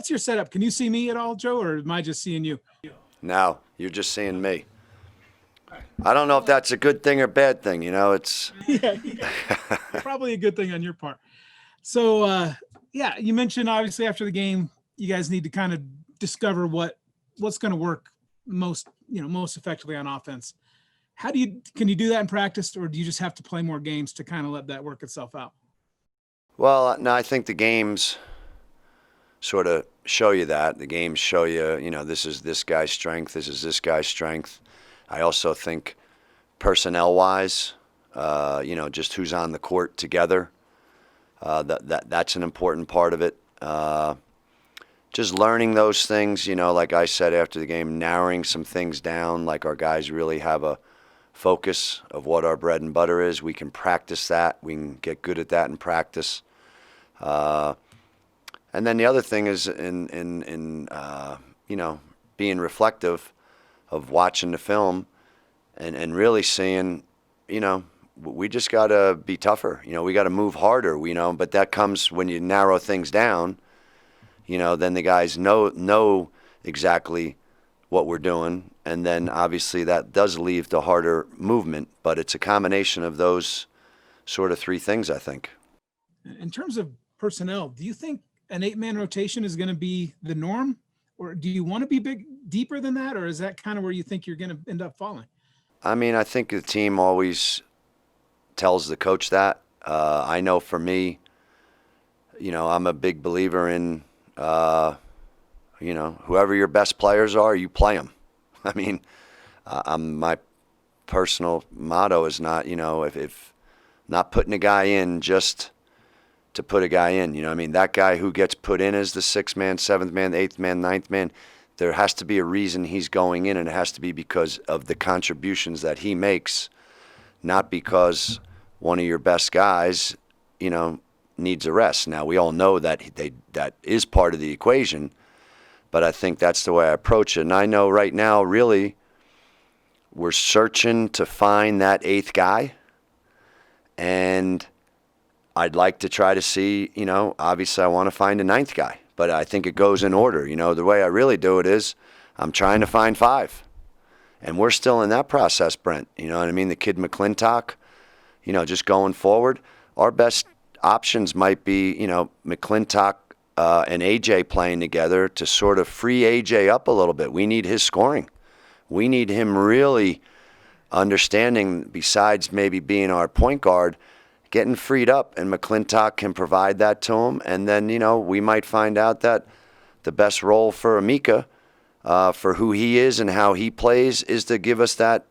what's your setup? Can you see me at all, Joe, or am I just seeing you? No, you're just seeing me. I don't know if that's a good thing or bad thing. It's Yeah, probably a good thing on your part. So, yeah, you mentioned obviously after the game, you guys need to kind of discover what's going to work most effectively on offense. Can you do that in practice, or do you just have to play more games to kind of let that work itself out? well, no, I think the games sort of show you that. The games show you, this is this guy's strength, this is this guy's strength. I also think personnel-wise, just who's on the court together. That's an important part of it. Just learning those things, like I said after the game, narrowing some things down, like our guys really have a focus of what our bread and butter is. We can practice that. We can get good at that in practice. And then the other thing is in being reflective of watching the film and really seeing, we just got to be tougher. We got to move harder, but that comes when you narrow things down, then the guys know exactly what we're doing. And then obviously that does leave the harder movement, but it's a combination of those sort of three things, I think. In terms of personnel, do you think an 8-man rotation is going to be the norm, or do you want to be deeper than that, or is that kind of where you think you're going to end up falling? I mean, I think the team always tells the coach that. I know for me, I'm a big believer in, whoever your best players are, you play them. I mean, my personal motto is not, if not putting a guy in just to put a guy in. I mean, that guy who gets put in as the 6th man, 7th man, 8th man, 9th man, there has to be a reason he's going in, and it has to be because of the contributions that he makes, not because one of your best guys, needs a rest. Now, we all know that that is part of the equation, but I think that's the way I approach it. And I know right now, really, we're searching to find that 8th guy, and I'd like to try to see, obviously I want to find a 9th guy, but I think it goes in order. The way I really do it is I'm trying to find 5. And we're still in that process, Brent. You know what I mean? The kid McClintock, just going forward, our best options might be, McClintock and AJ playing together to sort of free AJ up a little bit. We need his scoring. We need him really understanding, besides maybe being our point guard, getting freed up, and McClintock can provide that to him. And then, we might find out that the best role for Amika, for who he is and how he plays, is to give us that,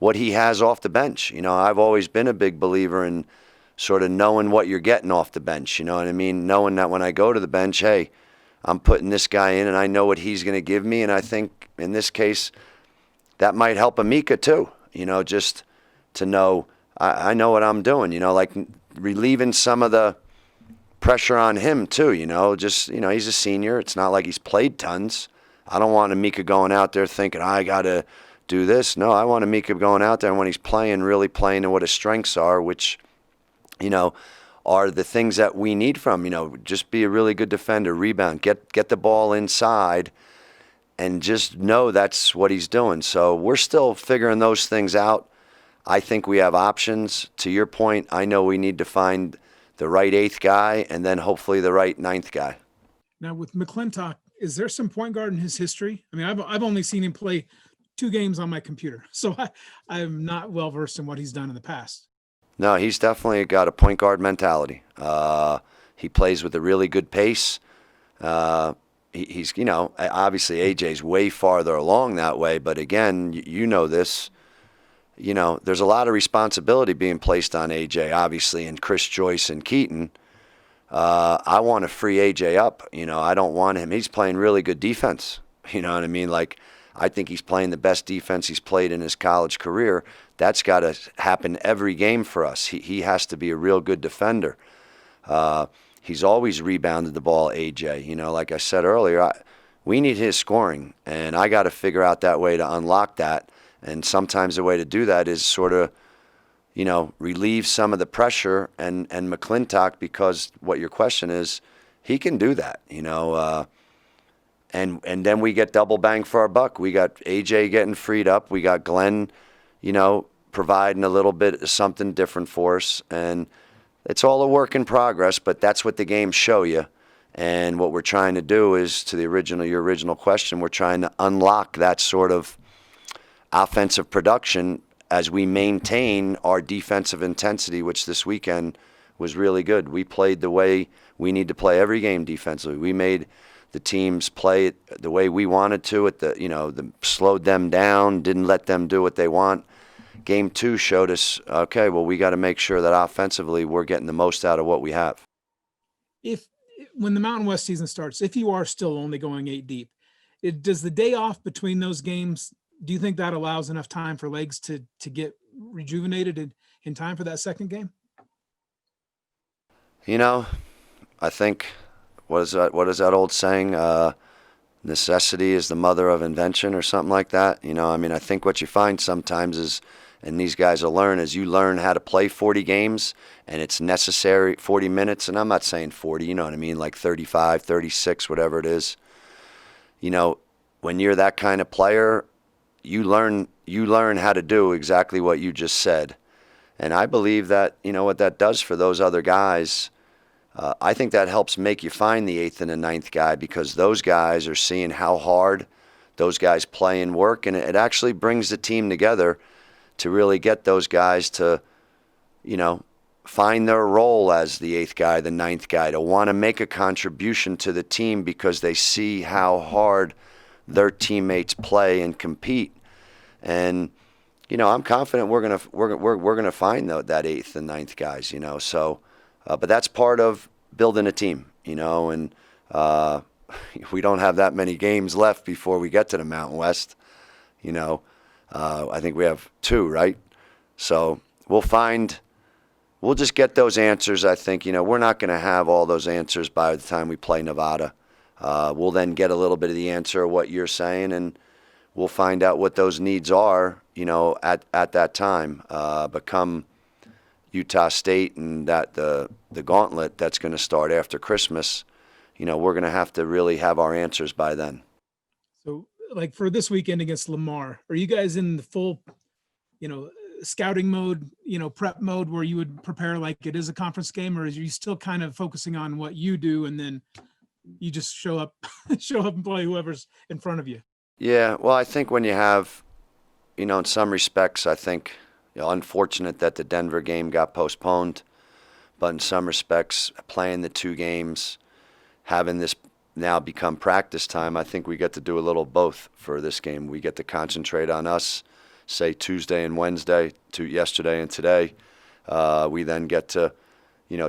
what he has off the bench. I've always been a big believer in sort of knowing what you're getting off the bench. You know what I mean? Knowing that when I go to the bench, hey, I'm putting this guy in and I know what he's going to give me. And I think in this case, that might help Amika too, just to know I know what I'm doing, like relieving some of the pressure on him too, he's a senior. It's not like he's played tons. I don't want Amika going out there thinking, I got to do this. No, I want Amika going out there and when he's playing, really playing to what his strengths are, which, are the things that we need from him. Just be a really good defender, rebound, get the ball inside, and just know that's what he's doing. So we're still figuring those things out. I think we have options. To your point, I know we need to find the right 8th guy and then hopefully the right 9th guy. Now with McClintock, is there some point guard in his history? I mean, I've only seen him play 2 games on my computer, so I'm not well versed in what he's done in the past. No, he's definitely got a point guard mentality. He plays with a really good pace. He's, obviously AJ's way farther along that way, but again, you know this. There's a lot of responsibility being placed on AJ, obviously, and Chris Joyce and Keaton. I want to free AJ up. I don't want him. He's playing really good defense. You know what I mean? Like, I think he's playing the best defense he's played in his college career. That's got to happen every game for us. He has to be a real good defender. He's always rebounded the ball, AJ. Like I said earlier, we need his scoring, and I got to figure out that way to unlock that. And sometimes the way to do that is sort of, relieve some of the pressure and McClintock, because what your question is, he can do that. and then we get double bang for our buck. We got AJ getting freed up. We got Glenn, providing a little bit of something different for us. And it's all a work in progress, but that's what the games show you. And what we're trying to do is, to your original question, we're trying to unlock that sort of offensive production as we maintain our defensive intensity, which this weekend was really good. We played the way we need to play every game defensively. We made the teams play it the way we wanted to. Slowed them down, didn't let them do what they want. Game 2 showed us, okay, well, we got to make sure that offensively we're getting the most out of what we have. When the Mountain West season starts, if you are still only going 8 deep, does the day off between those games, do you think that allows enough time for legs to get rejuvenated in time for that second game? I think, what is that old saying? Necessity is the mother of invention, or something like that. I think what you find sometimes is, and these guys will learn, is you learn how to play 40 games, and it's necessary 40 minutes. And I'm not saying 40, you know what I mean, like 35, 36, whatever it is. When you're that kind of player, you learn how to do exactly what you just said. And I believe that, what that does for those other guys, I think that helps make you find the 8th and the 9th guy, because those guys are seeing how hard those guys play and work, and it actually brings the team together to really get those guys to, find their role as the 8th guy, the 9th guy, to want to make a contribution to the team because they see how hard their teammates play and compete. And I'm confident we're gonna find that 8th and 9th guys. So, but that's part of building a team. And we don't have that many games left before we get to the Mountain West. I think we have 2, right? So we'll just get those answers. I think, we're not going to have all those answers by the time we play Nevada. We'll then get a little bit of the answer of what you're saying, and we'll find out what those needs are, at that time. But come Utah State and the gauntlet that's going to start after Christmas, we're going to have to really have our answers by then. So, like for this weekend against Lamar, are you guys in the full, scouting mode, prep mode, where you would prepare like it is a conference game, or is you still kind of focusing on what you do and then you just show up and play whoever's in front of you? Yeah, well, I think when you have, in some respects, I think, unfortunate that the Denver game got postponed, but in some respects, playing the 2 games, having this now become practice time, I think we get to do a little both for this game. We get to concentrate on us, say Tuesday and Wednesday, to yesterday and today. We then get to,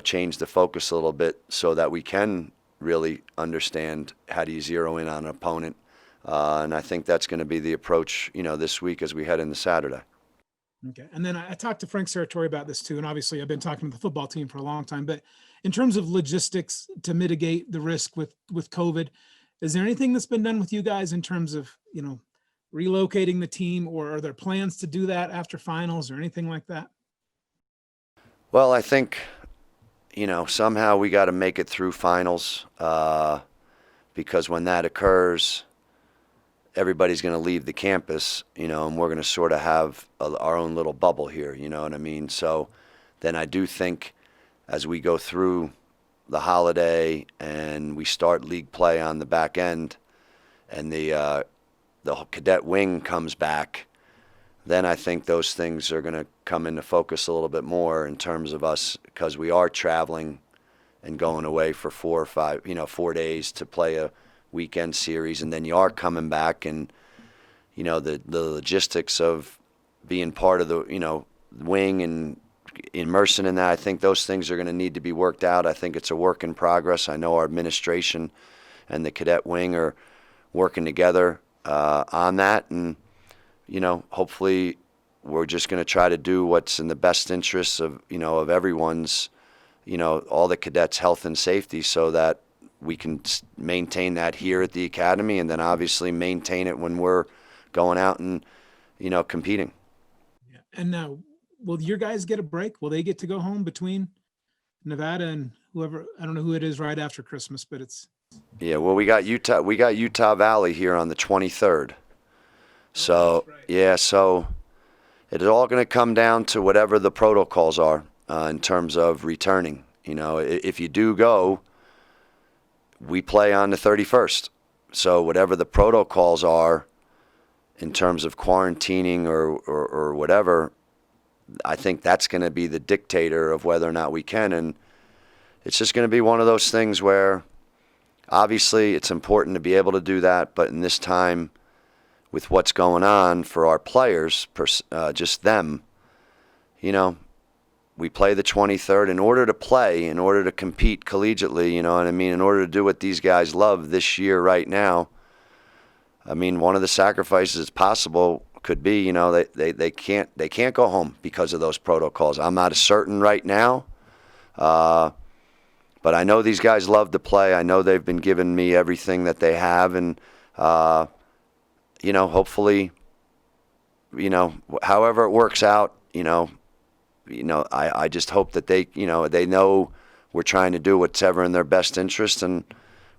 change the focus a little bit so that we can really understand how do you zero in on an opponent. And I think that's going to be the approach, this week as we head into Saturday. Okay. And then I talked to Frank Serratori about this too. And obviously I've been talking to the football team for a long time, but in terms of logistics to mitigate the risk with COVID, is there anything that's been done with you guys in terms of, relocating the team, or are there plans to do that after finals or anything like that? Well, I think, somehow we got to make it through finals, because when that occurs, everybody's going to leave the campus, and we're going to sort of have our own little bubble here, you know what I mean? So then I do think as we go through the holiday and we start league play on the back end, and the cadet wing comes back, then I think those things are going to come into focus a little bit more in terms of us, because we are traveling and going away for 4 or 5, 4 days to play a weekend series, and then you are coming back, and the logistics of being part of the wing and immersing in that, I think those things are going to need to be worked out. I think it's a work in progress. I know our administration and the cadet wing are working together on that, and hopefully we're just going to try to do what's in the best interests of of everyone's all the cadets' health and safety, so that we can maintain that here at the academy, and then obviously maintain it when we're going out and competing. Yeah. And now, will your guys get a break? Will they get to go home between Nevada and whoever? I don't know who it is right after Christmas, but it's Yeah, well, we got Utah Valley here on the 23rd. So, that's right. yeah, so it is all going to come down to whatever the protocols are in terms of returning. You know, if you do go, we play on the 31st. So whatever the protocols are in terms of quarantining or whatever, I think that's going to be the dictator of whether or not we can. And it's just going to be one of those things where obviously it's important to be able to do that, but in this time with what's going on for our players, just them, you know, we play the 23rd in order to play, in order to compete collegiately, you know what I mean, in order to do what these guys love this year right now. I mean, one of the sacrifices possible could be, you know, they can't go home because of those protocols. I'm not certain right now, but I know these guys love to play. I know they've been giving me everything that they have, and you know, hopefully, you know, however it works out, I just hope that they know we're trying to do whatever in their best interest, and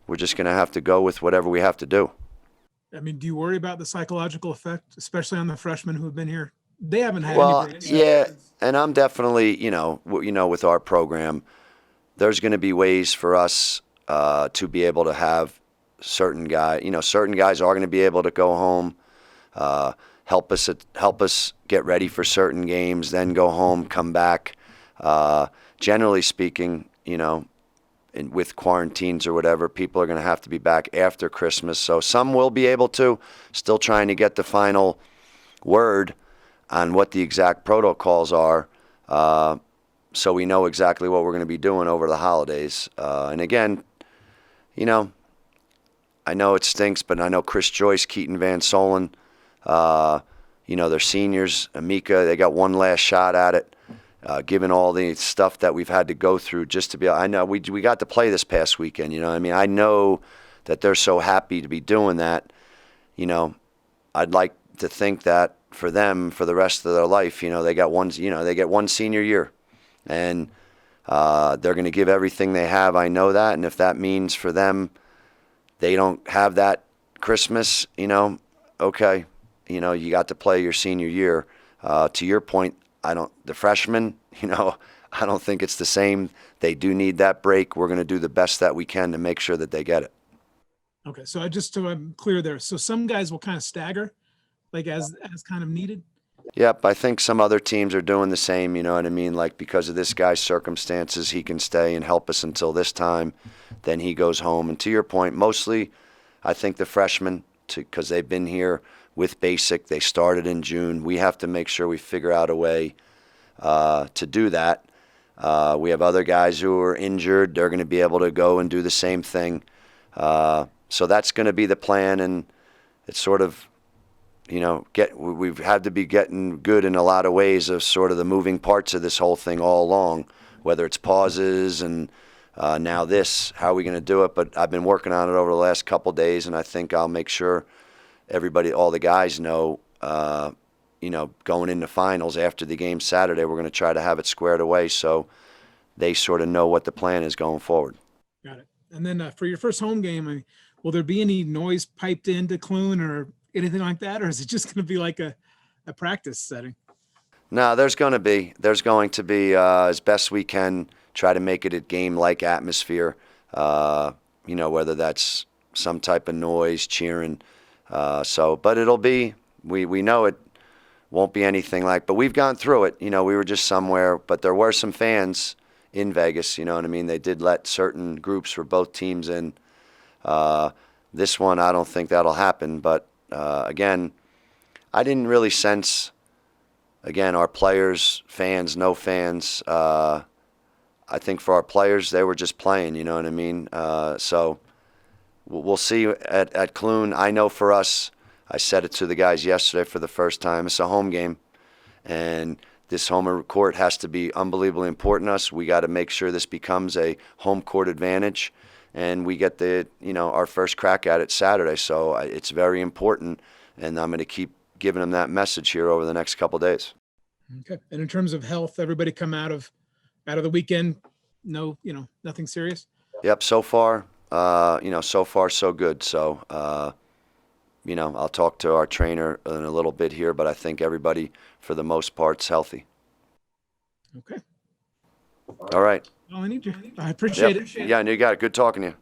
we're just going to have to go with whatever we have to do. I mean, do you worry about the psychological effect, especially on the freshmen who have been here? They haven't had any Well, breaks. yeah, and I'm definitely, with our program, there's going to be ways for us to be able to have certain guys are going to be able to go home, help us get ready for certain games, then go home, come back. Generally speaking, with quarantines or whatever, people are going to have to be back after Christmas. So some will be able to, still trying to get the final word on what the exact protocols are, so we know exactly what we're going to be doing over the holidays. And again, I know it stinks, but I know Chris Joyce, Keaton Van Solen, they're seniors. Amika, they got one last shot at it. Given all the stuff that we've had to go through just to be, I know we got to play this past weekend. I mean, I know that they're so happy to be doing that. I'd like to think that for them, for the rest of their life, they get one senior year, and they're going to give everything they have. I know that, and if that means for them they don't have that Christmas, okay, you got to play your senior year. To your point, the freshmen, I don't think it's the same. They do need that break. We're going to do the best that we can to make sure that they get it. Okay, so I'm clear there. So some guys will kind of stagger, like as kind of needed. Yep, I think some other teams are doing the same, you know what I mean? Like, because of this guy's circumstances, he can stay and help us until this time. Then he goes home. And to your point, mostly I think the freshmen, because they've been here with basic, they started in June. We have to make sure we figure out a way to do that. We have other guys who are injured. They're going to be able to go and do the same thing. So that's going to be the plan, and it's sort of, we've had to be getting good in a lot of ways of sort of the moving parts of this whole thing all along, whether it's pauses and now this, how are we going to do it? But I've been working on it over the last couple days, and I think I'll make sure all the guys know, going into finals after the game Saturday, we're going to try to have it squared away so they sort of know what the plan is going forward. Got it. And then for your first home game, I mean, will there be any noise piped into Clune or anything like that, or is it just going to be like a practice setting? No, there's going to be as best we can try to make it a game-like atmosphere. Whether that's some type of noise, cheering. But it'll be. We know it won't be anything like. But we've gone through it. We were just somewhere, but there were some fans in Vegas. You know what I mean? They did let certain groups for both teams in. This one, I don't think that'll happen. But again, I didn't really sense. Again, our players, fans, no fans. I think for our players, they were just playing. You know what I mean? So we'll see at Clune. I know for us, I said it to the guys yesterday for the first time. It's a home game, and this home court has to be unbelievably important to us. We got to make sure this becomes a home court advantage, and we get our first crack at it Saturday. So it's very important, and I'm going to keep giving them that message here over the next couple of days. Okay. And in terms of health, everybody come out of the weekend, no, nothing serious? Yep. So far, So far so good. So, I'll talk to our trainer in a little bit here, but I think everybody, for the most part, is healthy. Okay. All right. All I need you. I appreciate it. Yeah, and you got it. Good talking to you.